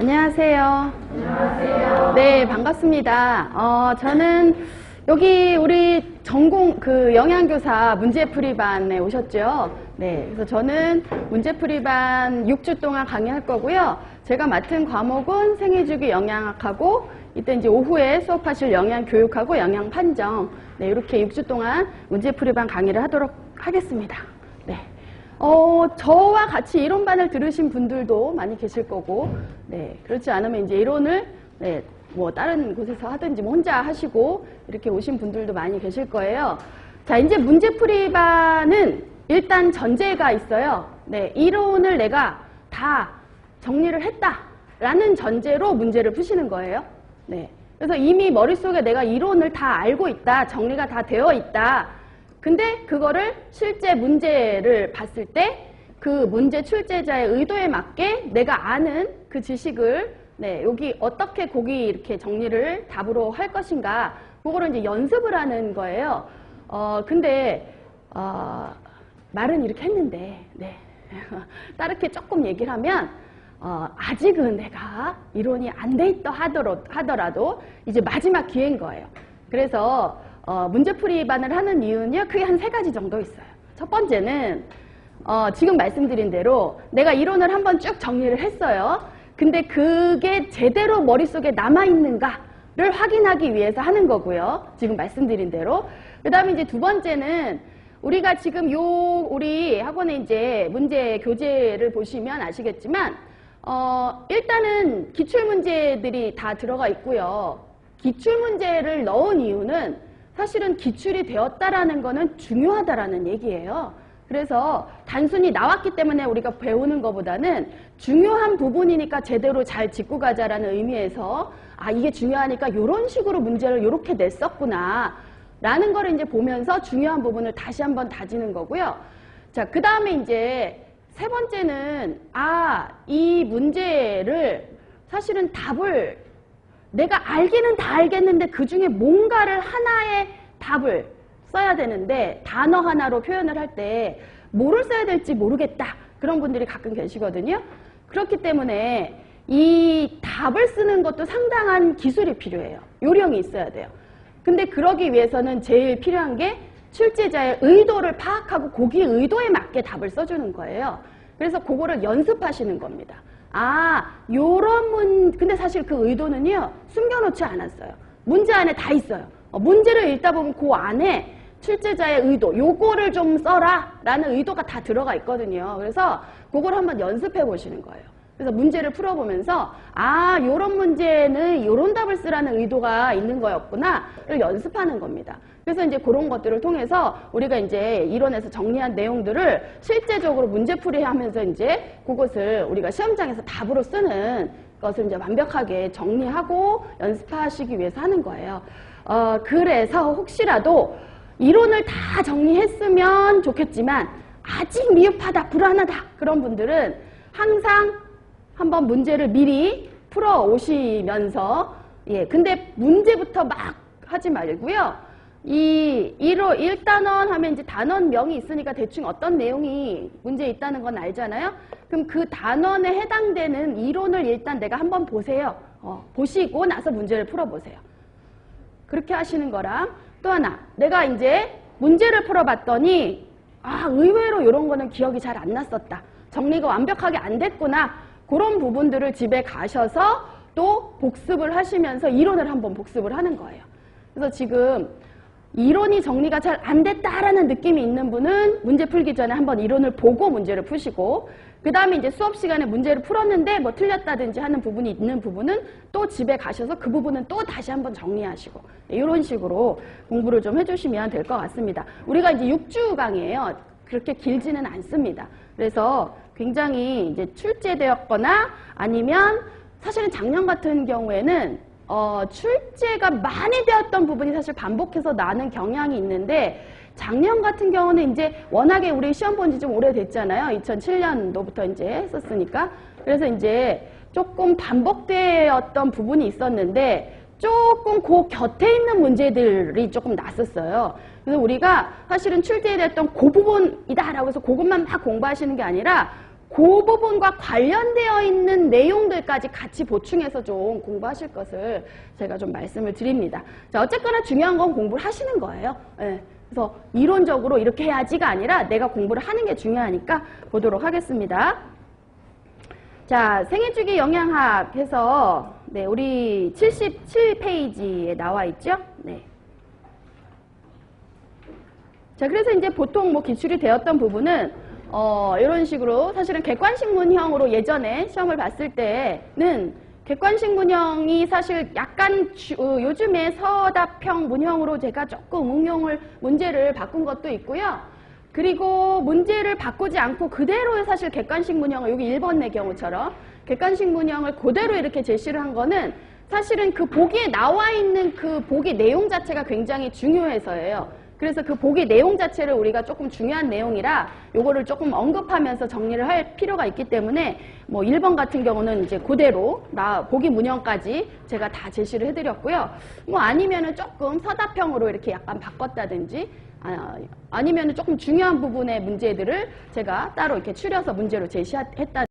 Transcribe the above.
안녕하세요. 안녕하세요. 네, 반갑습니다. 저는 여기 우리 전공 영양교사 문제풀이반에 오셨죠? 네, 그래서 저는 문제풀이반 6주 동안 강의할 거고요. 제가 맡은 과목은 생애주기 영양학하고 이때 이제 오후에 수업하실 영양교육하고 영양판정, 네, 이렇게 6주 동안 문제풀이반 강의를 하도록 하겠습니다. 네. 저와 같이 이론반을 들으신 분들도 많이 계실 거고, 네, 그렇지 않으면 이제 이론을, 네, 뭐 다른 곳에서 하든지 뭐 혼자 하시고 이렇게 오신 분들도 많이 계실 거예요. 자, 이제 문제풀이반은 일단 전제가 있어요. 네, 이론을 내가 다 정리를 했다라는 전제로 문제를 푸시는 거예요. 네, 그래서 이미 머릿속에 내가 이론을 다 알고 있다, 정리가 다 되어 있다. 근데 그거를 실제 문제를 봤을 때 그 문제 출제자의 의도에 맞게 내가 아는 그 지식을, 네, 여기 어떻게 거기 이렇게 정리를 답으로 할 것인가, 그거를 이제 연습을 하는 거예요. 근데 말은 이렇게 했는데, 네. 다르게 조금 얘기를 하면 아직은 내가 이론이 안 돼 있다 하더라도 이제 마지막 기회인 거예요. 그래서 문제풀이반을 하는 이유는요, 크게 한 3가지 정도 있어요. 첫 번째는 지금 말씀드린 대로 내가 이론을 한번 쭉 정리를 했어요. 근데 그게 제대로 머릿속에 남아있는가를 확인하기 위해서 하는 거고요. 지금 말씀드린 대로. 그 다음에 이제 두 번째는 우리가 지금 우리 학원의 이제 문제 교재를 보시면 아시겠지만, 일단은 기출문제들이 다 들어가 있고요. 기출문제를 넣은 이유는 사실은 기출이 되었다라는 거는 중요하다라는 얘기예요. 그래서 단순히 나왔기 때문에 우리가 배우는 것보다는 중요한 부분이니까 제대로 잘 짚고 가자라는 의미에서, 이게 중요하니까 이런 식으로 문제를 이렇게 냈었구나 라는 거를 이제 보면서 중요한 부분을 다시 한번 다지는 거고요. 자, 그 다음에 이제 세 번째는 이 문제를 사실은 답을 내가 알기는 다 알겠는데 그 중에 뭔가를 하나의 답을 써야 되는데 단어 하나로 표현을 할 때 뭐를 써야 될지 모르겠다. 그런 분들이 가끔 계시거든요. 그렇기 때문에 이 답을 쓰는 것도 상당한 기술이 필요해요. 요령이 있어야 돼요. 근데 그러기 위해서는 제일 필요한 게 출제자의 의도를 파악하고 거기 의도에 맞게 답을 써주는 거예요. 그래서 그거를 연습하시는 겁니다. 근데 사실 그 의도는요, 숨겨놓지 않았어요. 문제 안에 다 있어요. 문제를 읽다 보면 그 안에 출제자의 의도, 요거를 좀 써라 라는 의도가 다 들어가 있거든요. 그래서 그걸 한번 연습해 보시는 거예요. 그래서 문제를 풀어보면서 요런 문제는 요런 답을 쓰라는 의도가 있는 거였구나를 연습하는 겁니다. 그래서 이제 그런 것들을 통해서 우리가 이제 이론에서 정리한 내용들을 실제적으로 문제풀이 하면서 이제 그것을 우리가 시험장에서 답으로 쓰는 것을 이제 완벽하게 정리하고 연습하시기 위해서 하는 거예요. 그래서 혹시라도 이론을 다 정리했으면 좋겠지만 아직 미흡하다, 불안하다 그런 분들은 항상 한번 문제를 미리 풀어 오시면서, 근데 문제부터 막 하지 말고요. 이 1단원 하면 이제 단원명이 있으니까 대충 어떤 내용이 문제에 있다는 건 알잖아요. 그럼 그 단원에 해당되는 이론을 일단 내가 한번 보세요. 보시고 나서 문제를 풀어보세요. 그렇게 하시는 거랑, 또 하나, 내가 이제 문제를 풀어봤더니 의외로 이런 거는 기억이 잘 안 났었다, 정리가 완벽하게 안 됐구나, 그런 부분들을 집에 가셔서 또 복습을 하시면서 이론을 한번 복습을 하는 거예요. 그래서 지금 이론이 정리가 잘 안 됐다라는 느낌이 있는 분은 문제 풀기 전에 한번 이론을 보고 문제를 푸시고, 그 다음에 이제 수업 시간에 문제를 풀었는데 뭐 틀렸다든지 하는 부분이 있는 부분은 또 집에 가셔서 그 부분은 또 다시 한번 정리하시고, 이런 식으로 공부를 좀 해주시면 될 것 같습니다. 우리가 이제 6주 강의예요. 그렇게 길지는 않습니다. 그래서 굉장히 이제 출제되었거나 아니면 사실은 작년 같은 경우에는 출제가 많이 되었던 부분이 사실 반복해서 나는 경향이 있는데, 작년 같은 경우는 이제 워낙에 우리 시험 본 지 좀 오래됐잖아요. 2007년도부터 이제 했었으니까. 그래서 이제 조금 반복되었던 부분이 있었는데 조금 그 곁에 있는 문제들이 조금 났었어요. 그래서 우리가 사실은 출제됐던 그 부분이다라고 해서 그것만 막 공부하시는 게 아니라 그 부분과 관련되어 있는 내용들까지 같이 보충해서 좀 공부하실 것을 제가 좀 말씀을 드립니다. 자, 어쨌거나 중요한 건 공부를 하시는 거예요. 예. 그래서 이론적으로 이렇게 해야지가 아니라 내가 공부를 하는 게 중요하니까 보도록 하겠습니다. 자, 생애주기 영양학 해서 네, 우리 77페이지에 나와 있죠? 네. 자, 그래서 이제 보통 뭐 기출이 되었던 부분은 이런 식으로 사실은 객관식 문형으로 예전에 시험을 봤을 때는 객관식 문형이 사실 약간 요즘에 서답형 문형으로 제가 조금 문제를 바꾼 것도 있고요. 그리고 문제를 바꾸지 않고 그대로 사실 객관식 문형을 여기 1번의 경우처럼 객관식 문형을 그대로 이렇게 제시를 한 거는 사실은 그 보기에 나와 있는 그 보기 내용 자체가 굉장히 중요해서예요. 그래서 그 보기 내용 자체를 우리가 조금 중요한 내용이라 요거를 조금 언급하면서 정리를 할 필요가 있기 때문에 뭐 1번 같은 경우는 이제 그대로 보기 문형까지 제가 다 제시를 해드렸고요. 뭐 아니면은 조금 서답형으로 이렇게 약간 바꿨다든지 아니면은 조금 중요한 부분의 문제들을 제가 따로 이렇게 추려서 문제로 제시했다.